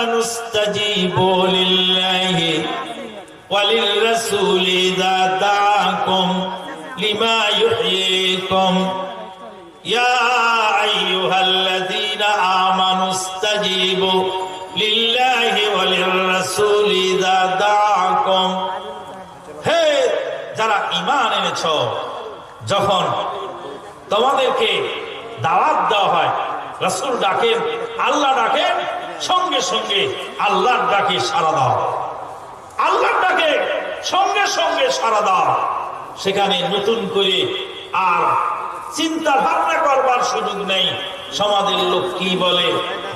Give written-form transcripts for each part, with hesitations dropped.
আমানুস্তাজিবু লিল্লাহি ওয়ালির রাসূলি ইযা দাআকুম লিমা ইউহয়িকুম ইয়া আইয়ুহাল্লাযীনা আমানুস্তাজিবু লিল্লাহি ওয়ালির রাসূলি ইযা দাআকুম। হে যারা ঈমান এনেছো, যখন তোমাদেরকে দাওয়াত দেওয়া হয়, রাসূল ডাকেন, আল্লাহ ডাকেন, সঙ্গে সঙ্গে আল্লাহর ডাকে সাড়া দাও। আল্লাহর ডাকে সঙ্গে সঙ্গে সাড়া দাও। সেখানে নতুন করে আর চিন্তা ভাবনা করবার সুযোগ নেই। সমাজের লোক কি বলে,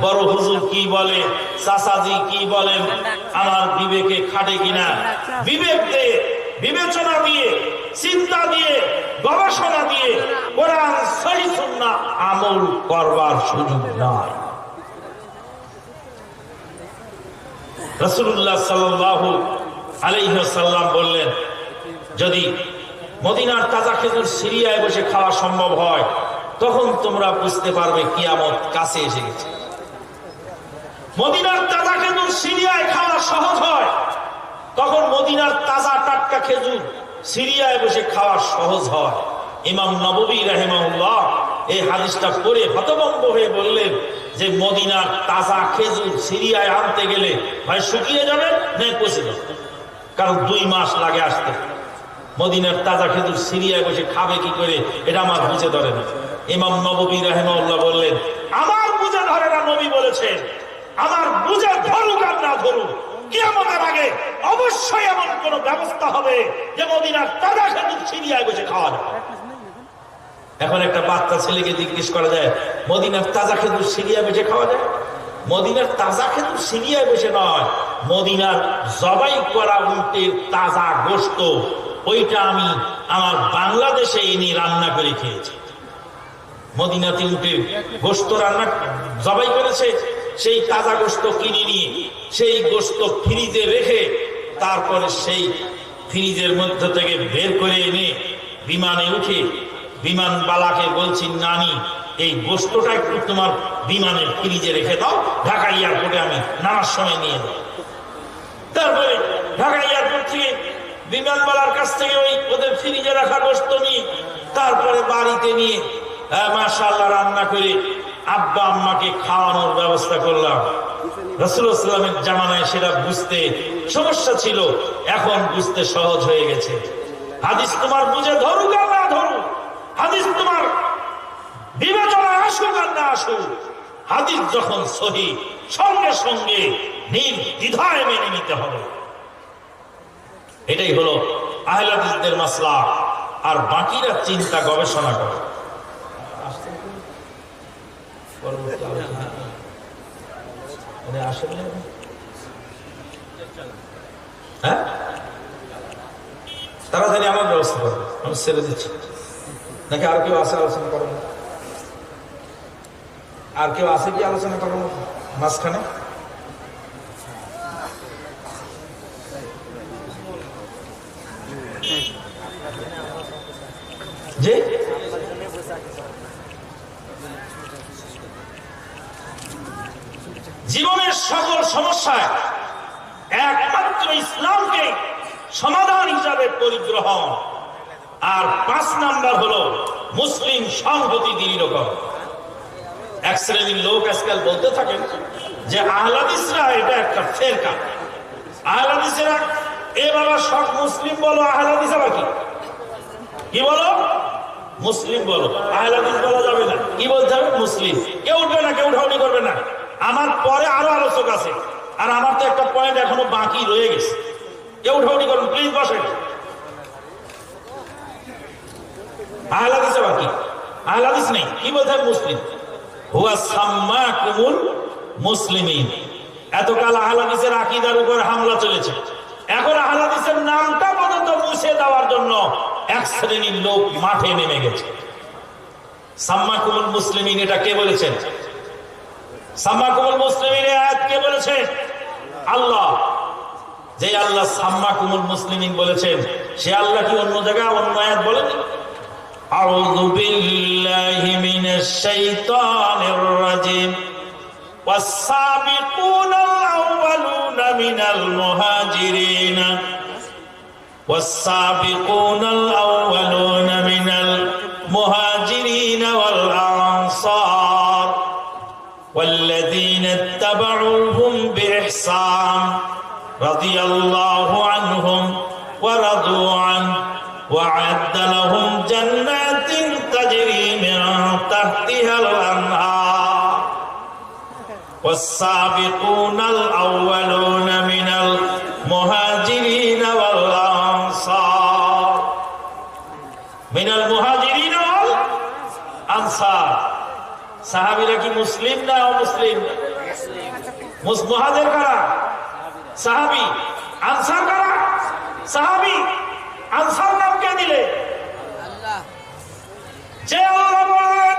বড় হুজুর কি বলে, চাচাজি কি বলেন, আমার বিবেকে খাটে কিনা, বিবেক দিয়ে, বিবেচনা দিয়ে, চিন্তা দিয়ে, গবেষণা দিয়ে কোরআন সহিহ সুন্নাহ আমল করবার সুযোগ নাই। রাসূলুল্লাহ সাল্লাল্লাহু আলাইহি ওয়াসাল্লাম বললেন, যদি মদিনার তাজা খেজুর সিরিয়ায় বসে খাওয়া সম্ভব হয়, তখন তোমরা বুঝতে পারবে কিয়ামত কাছে এসে গেছে। মদিনার তাজা খেজুর সিরিয়ায় খাওয়া সহজ হয়, তখন মদিনার তাজা টাটকা খেজুর সিরিয়ায় বসে খাওয়া সহজ হয়। ইমাম নববী রাহিমাহুল্লাহ এই হাদিসটা পড়ে হতভম্ব হয়ে বললেন যে মদিনার তাজা খেজুর সিরিয়ায় আনতে গেলে হয় শুকিয়ে যাবে, নয় পচে যাবে, কারণ 2 মাস লাগে আসতে। মদিনার তাজা খেজুর সিরিয়ায় বসে খাবে কি করে, এটা আমার বুঝে ধরে না। ইমাম নববী রাহিমাহুল্লাহ বললেন, আমার বুঝে ধরে না, নবী বলেছেন আমার বুঝে ধরুক আর না ধরুক, কিয়ামতের আগে অবশ্যই এমন কোন ব্যবস্থা হবে যে মদিনার তাজা খেজুর সিরিয়ায় বসে খাওয়া যাবে। এখন একটা বাচ্চা ছেলেকে জিজ্ঞেস করা যায়, মদিনার তাজা খেজুর সিরিয়ায় বসে খাওয়া যায়? মদিনার তাজা খেজুর সিরিয়ায় বসে নয়, মদিনার জবাই করা উটের তাজা গোশত, ওইটা আমি আমার বাংলাদেশে এনে রান্না করে খেয়েছি। মদিনাতে উটের গোশত রান্না জবাই করেছে, সেই তাজা গোশত কিনে নিয়ে সেই গোশত ফ্রিজে রেখে তারপরে সেই ফ্রিজের মধ্যে থেকে বের করে এনে বিমানে উঠে বিমানবালাকে বলছি, নানি এই গোশতটা একটু তোমার বিমানের ফ্রিজে রেখে দাও, ঢাকা এয়ারপোর্টে আমি নানার সময় নিয়ে যাবো। তারপরে ঢাকা এয়ারপোর্ট থেকে বিমানবালার কাছ থেকে ওই ওদের ফ্রিজে রাখা গোশত নিয়ে তারপরে বাড়িতে নিয়ে মাশাআল্লাহ রান্না করে আব্বা আম্মাকে খাওয়ানোর ব্যবস্থা করলাম। রাসূলুল্লাহ সাল্লাল্লাহু আলাইহি ওয়াসাল্লামের জামানায় সেটা বুঝতে সমস্যা ছিল, এখন বুঝতে সহজ হয়ে গেছে। হাদিস তোমার বুঝে ধরুক আর না ধরুক, হাদিস তোমার বিবেচনা আসুক আর না আসুক, হাদিস যখন সহিহ সঙ্গে সঙ্গে নির্দ্বিধায় মেনে নিতে হবে। এটাই হলো আহলে হাদিসদের মাসলাক। আর বাকিরা চিন্তা গবেষণা করে। হ্যাঁ, তাড়াতাড়ি আমার ব্যবস্থা করবে, আমি ছেড়ে দিচ্ছি। নাকি আর কেউ আছে আলোচনা করার মতো? আর কেউ আছে কি আলোচনা করার মতো মাঝখানে? যে জীবনের সকল সমস্যায় একমাত্র ইসলামকে সমাধান হিসাবে পরিগ্রহণ, আর 5 নাম্বার হলো মুসলিম সংহতি দৃঢ় করা। এক শ্রেণীর লোক আজকাল বলতে থাকেন যে আহলে হাদিসরা এটা একটা ফেরকা। আহলে হাদিসরা এ বাবা সব মুসলিম বলো, আহলে হাদিস আবার কি বলো? মুসলিম বলো, আহলে হাদিস বলা যাবে না। কি বলতে হবে? মুসলিম। কেউ উঠবে না, কেউ উঠাউনি করবে না। আমার পরে আরো আলোচক আছে, আর আমার তো একটা পয়েন্ট এখনো বাকি রয়ে গেছে। কেউ উঠাউনি করবেন, প্লিজ বসেন। আহলে হাদিস আবার কি? আহলে হাদিস নেই, কি বলতে হবে? মুসলিম। হুয়া সাম্মাকুমুল মুসলিমিন। এতকাল আহলে হাদিসের আকীদার উপর হামলা চলেছে, এখন আহলে হাদিসের নামটা পর্যন্ত মুছে দেওয়ার জন্য এক শ্রেণীর লোক মাঠে নেমে গেছে। সাম্মাকুমুল মুসলিমিন এটা কে বলেছেন? সাম্মাকুমুল মুসলিমিন আয়াত কে বলেছেন? আল্লাহ। যে আল্লাহ সাম্মাকুমুল মুসলিমিন বলেছেন, সে আল্লাহ কি অন্য জায়গায় অন্য আয়াত বলেন? আউযু বিল্লাহি মিনাশ শাইতানির রাজিম ওয়াস-সাবিকুনাল الأولون من المهاجرين والسابقون الأولون من المهاجرين والأنصار والذين اتبعوهم بإحسان رضي الله عنهم ورضوا عنه وأعد لهم جنات تجري من تحتها الأنهار والسابقون الأولون من المهاجرين والأنصار من المهاجرين والأنصار সাহাবীরা কি মুসলিম না অমুসলিম? মুহাজির কারা? সাহাবী। আনসার কারা? সাহাবী। আনসার নাম কে দিলে? আল্লাহ। যে আল্লাহ বলেন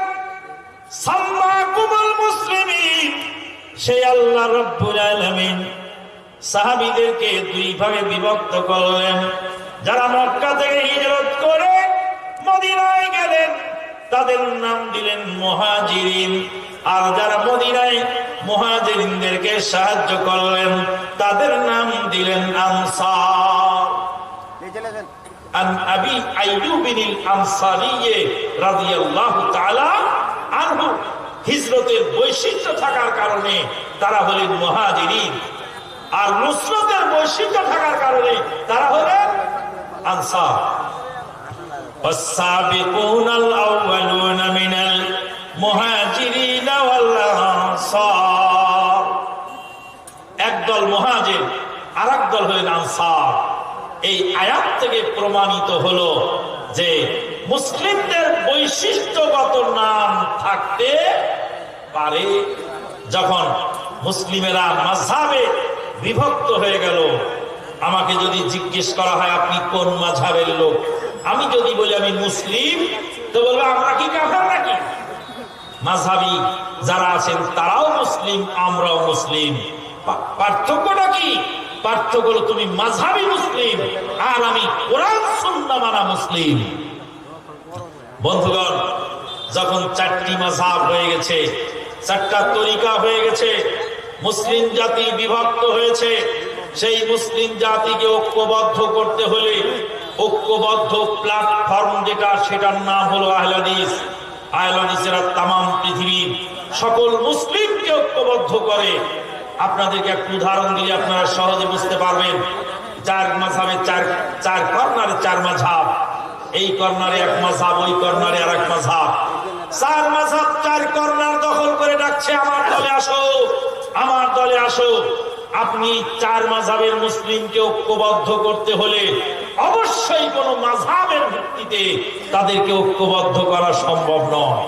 সাম্মাকুমুল মুসলিমিন, সেই আল্লাহ রাব্বুল আলামিন সাহাবীদেরকে দুই ভাগে বিভক্ত করলেন। যারা মক্কা থেকে হিজরত করে মদিনায় গেলেন তাদের নাম দিলেন মুহাজিরিন, আর যারা মদিনায় মুহাজিরিনদেরকে সাহায্য করলেন তাদের নাম দিলেন আনসার। আন আবি আইয়ুবিল আনসারী রাদিয়াল্লাহু তাআলা আনহু, হিজরতের বৈশিষ্ট্য থাকার কারণে তারা হলেন মুহাজিরিন, আর নুসরতের বৈশিষ্ট্য থাকার কারণে তারা হলেন আনসার। والسابقون الأولون من المهاجرين والأنصار, একদল মুহাজির আর একদল হলেন আনসার। এই আয়াত থেকে প্রমাণিত হলো যে মুসলিমদের বৈশিষ্ট্যগত নাম থাকতে পারে। যখন মুসলিমেরা মাযহাবে বিভক্ত হয়ে গেল, আমাকে যদি জিজ্ঞেস করা হয় আপনি কোন মাযহাবের লোক, আমি যদি বলি আমি মুসলিম, তো বলবো আমরা কি কাফের নাকি? মাযহাবী যারা আছেন তারাও মুসলিম, আমরাও মুসলিম। পার্থক্যটা কি? পার্থক্য হলো তুমি মাযহাবী মুসলিম আর আমি কোরআন সুন্নাহ মানা মুসলিম। বন্ধুগণ, যখন চারটি মাযহাব হয়ে গেছে, চারটা তরিকা হয়ে গেছে, মুসলিম জাতি বিভক্ত হয়েছে, সেই মুসলিম জাতিকে ঐক্যবদ্ধ করতে হলে ঐক্যবদ্ধ প্ল্যাটফর্ম যেটা, সেটার নাম হলো আহলে হাদিস। আহলে হাদিসেরা তামাম পৃথিবীর সকল মুসলিমকে ঐক্যবদ্ধ করে। আপনাদেরকে একটু উদাহরণ দিলে আপনারা সহজে বুঝতে পারবেন। চার মাযহাবে চার কর্নারে চার মাযহাব, এই কর্নারে এক মাযহাব, ওই কর্নারে আর এক মাযহাব। চার মাযহাব চার কর্নার দখল করে ডাকছে আমার দলে আসো, আমার দলে আসো। আপনি চার মাযহাবের মুসলিমকে ঐক্যবদ্ধ করতে হলে অবশ্যই কোন মাযহাবের ভিত্তিতে তাদেরকে ঐক্যবদ্ধ করা সম্ভব নয়।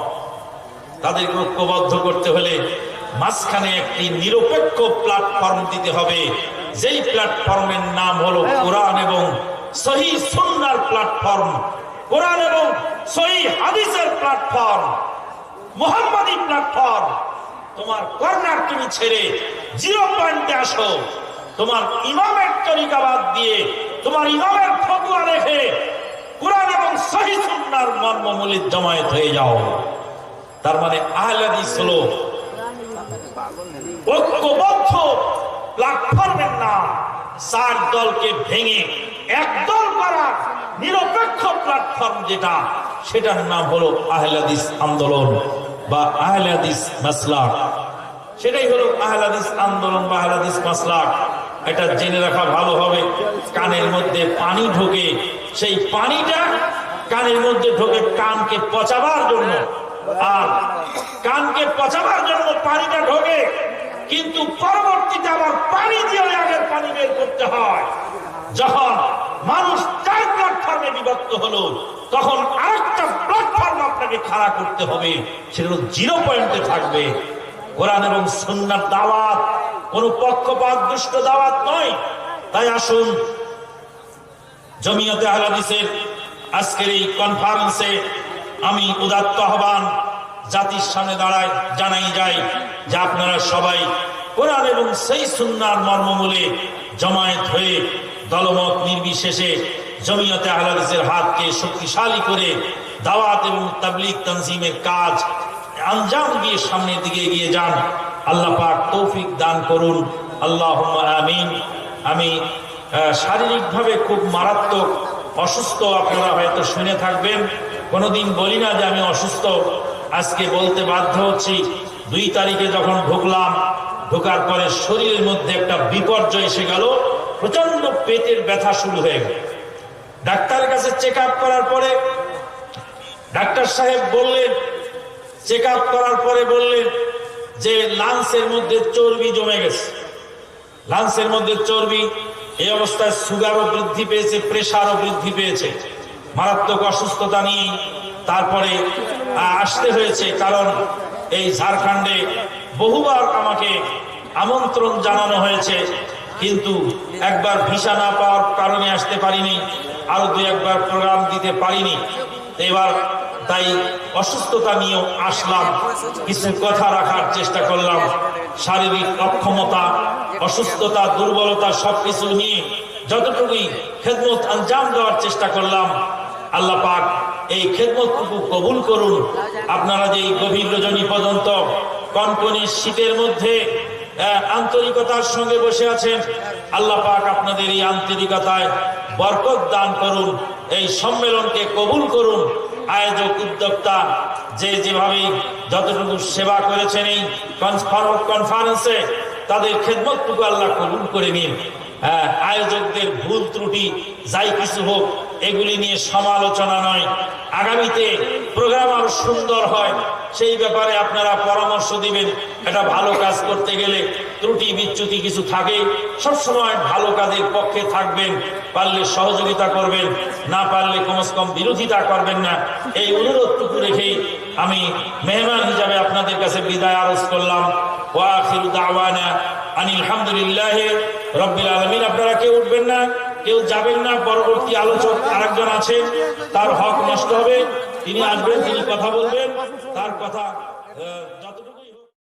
তাদেরকে ঐক্যবদ্ধ করতে হলে মাঝখানে একটি নিরপেক্ষ প্ল্যাটফর্ম দিতে হবে, যেই প্ল্যাটফর্মের নাম হলো কোরআন এবং সহিহ সুন্নাহর প্ল্যাটফর্ম, কোরআন এবং সহিহ হাদিসের প্ল্যাটফর্ম, মুহাম্মাদি প্ল্যাটফর্ম। তোমার কর্নার তুমি ছেড়ে 0 পয়েন্টে আসো, তোমার ইমামের তরিকা বাদ দিয়ে, তোমার ইমামের ফতোয়া রেখে কোরআন এবং সহিহ সুন্নাহর মর্মমূলে জমায়েত হয়ে যাও। তার মানে আহলে হাদিস হলো ঐক্যবদ্ধ প্ল্যাটফর্মের নাম। চার দলকে ভেঙে এক দল করা নিরপেক্ষ প্ল্যাটফর্ম যেটা, সেটার নাম হলো আহলে হাদিস আন্দোলন বা আহলে হাদিস মাসলাক। সেটাই হলো আহলে হাদিস আন্দোলন বা আহলে হাদিস মাসলাক। এটা জেনে রাখা ভালো হবে। কানের মধ্যে পানি ঢোকে, সেই পানিটা কানের মধ্যে ঢোকে কানকে পচাবার জন্য, আর কানকে পচাবার জন্য পানিটা ঢোকে, কিন্তু পরবর্তীতে আবার পানি দিয়ে আগের পানি বের করতে হয়। যখন মানুষ চার প্ল্যাটফর্মে বিভক্ত হলো, তখন আরেকটা প্ল্যাটফর্ম আপনাকে খাড়া করতে হবে, সেগুলো 0 পয়েন্টে থাকবে। কোরআন এবং সুন্নাহর দাওয়াত কোন পক্ষপাত দুষ্ট দাওয়াত নয়। তাই আসুন, জমিয়তে আহলে হাদিসের আজকের এই কনফারেন্সে আমি উদাত্ত আহ্বান জাতির সামনে দাঁড়ায় জানাই যাই যে আপনারা সবাই কোরআন এবং সেই সুন্নাহর মর্মমূলে জমায়েত হয়ে দলমত নির্বিশেষে জমিয়তে আহলে হাদিসের হাতকে শক্তিশালী করে দাওয়াত এবং তাবলীগ তানজিমের কাজ আঞ্জাম দিয়ে সামনের দিকে এগিয়ে যান। আল্লাহ পাক তৌফিক দান করুন। আল্লাহুম্মা আমিন। আমি শারীরিকভাবে খুব মারাত্মক অসুস্থ, আপনারা হয়তো শুনে থাকবেন, কোনোদিন বলি না যে আমি অসুস্থ, আজকে বলতে বাধ্য হচ্ছি। 2 তারিখে যখন ঢুকলাম, ঢোকার পরে শরীরের মধ্যে একটা বিপর্যয় এসে গেল, প্রচন্ড পেটের ব্যথা শুরু হয়ে গেল। ডাক্তারের কাছে চেক আপ করার পরে ডাক্তার সাহেব বললেন, চেক আপ করার পরে বললেন যে লাংসের মধ্যে চর্বি জমে গেছে, লাংসের মধ্যে চর্বি। এই অবস্থায় সুগারও বৃদ্ধি পেয়েছে, প্রেশারও বৃদ্ধি পেয়েছে। মারাত্মক অসুস্থতা নিয়ে তারপরে আসতে হয়েছে, কারণ এই ঝাড়খণ্ডে বহুবার আমাকে আমন্ত্রণ জানানো হয়েছে, কিন্তু একবার ভিসা না পাওয়ার কারণে আসতে পারিনি, আরো 2-1বার প্রোগ্রাম দিতে পারিনি। এবার তাই অসুস্থতা নিয়েও আসলাম, কিছু কথা রাখার চেষ্টা করলাম। শারীরিক অক্ষমতা, অসুস্থতা, দুর্বলতা সবকিছু নিয়ে যতটুকুই খেদমত আঞ্জাম দেওয়ার চেষ্টা করলাম। আল্লাহ পাক এই খেদমতটুকু কবুল করুন। আপনারা যে এই গভীর রজনী পর্যন্ত কনকনে শীতের মধ্যে আন্তরিকতার সঙ্গে বসে আছেন, আল্লাহ পাক আপনাদের এই আন্তরিকতায় বরকত দান করুন। এই সম্মেলনকে কবুল করুন। আয়োজক উদ্যোক্তা যেভাবে যতটুকু সেবা করেছেন এই কনফারেন্সে, তাদের খেদমতটুকু আল্লাহ কবুল করে নিন। আয়োজকদের ভুল ত্রুটি যাই কিছু হোক, এগুলি নিয়ে সমালোচনা নয়, আগামীতে প্রোগ্রাম আরো সুন্দর হয় সেই ব্যাপারে আপনারা পরামর্শ দিবেন। এটা ভালো কাজ করতে গেলে ত্রুটি বিচ্যুতি কিছু থাকে, সবসময় ভালো কাজের পক্ষে থাকবেন, পারলে সহযোগিতা করবেন, না পারলে কমসে কম বিরোধিতা করবেন না। এই অনুরোধটুকু রেখেই আমি মেহমান হিসাবে আপনাদের কাছে বিদায় আরজ করলাম। ওয়া আখিরু দাওয়ানা আনিল হামদুলিল্লাহি রাব্বিল আলামিন। আপনারা কেউ উঠবেন না, কেউ যাবেন না। পরবর্তী আলোচক আরেকজন আছেন, তার হক নষ্ট হবে, তিনি আসবেন, তিনি কথা বলবেন, তার কথা যতটুকু